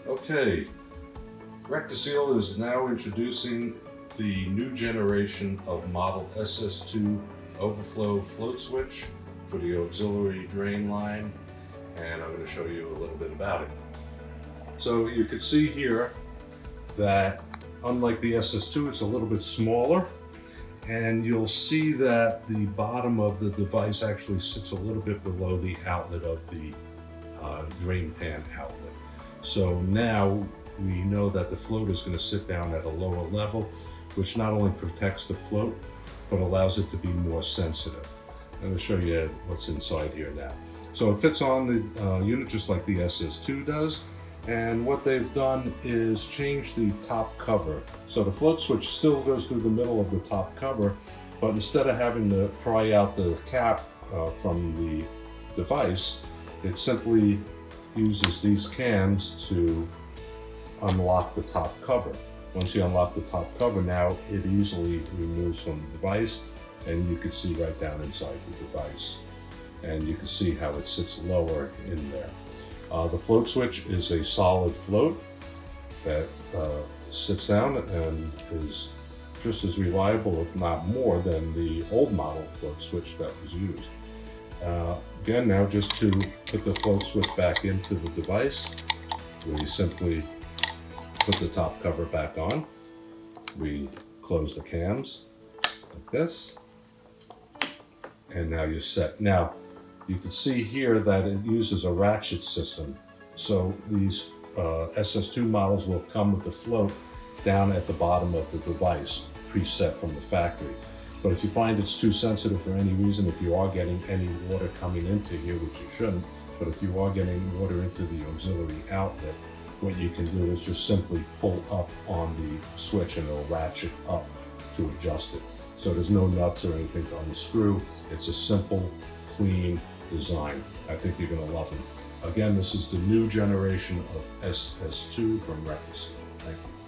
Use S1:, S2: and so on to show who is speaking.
S1: Okay, Rectiseal is now introducing the new generation of model SS2 overflow float switch for the auxiliary drain line, and I'm going to show you a little bit about it. So you can see here that unlike the SS2, it's a little bit smaller, and you'll see that the bottom of the device actually sits a little bit below the outlet of the drain pan outlet. So now we know that the float is going to sit down at a lower level, which not only protects the float, but allows it to be more sensitive. I'm going to show you what's inside here now. So it fits on the unit just like the SS2 does. And what they've done is change the top cover. So the float switch still goes through the middle of the top cover, but instead of having to pry out the cap from the device, it simply uses these cams to unlock the top cover. Once you unlock the top cover, now it easily removes from the device, and you can see right down inside the device. And you can see how it sits lower in there. The float switch is a solid float that sits down and is just as reliable, if not more, than the old model float switch that was used. Again, now just to put the float switch back into the device, we simply put the top cover back on. We close the cams like this, and now you're set. Now, you can see here that it uses a ratchet system. So these SS2 models will come with the float down at the bottom of the device, preset from the factory. But if you find it's too sensitive for any reason, if you are getting any water coming into here, which you shouldn't, but if you are getting water into the auxiliary outlet, what you can do is just simply pull up on the switch and it'll ratchet up to adjust it. So there's no nuts or anything to unscrew. It's a simple, clean design. I think you're going to love them. Again, this is the new generation of SS2 from Rectiseal. Thank you.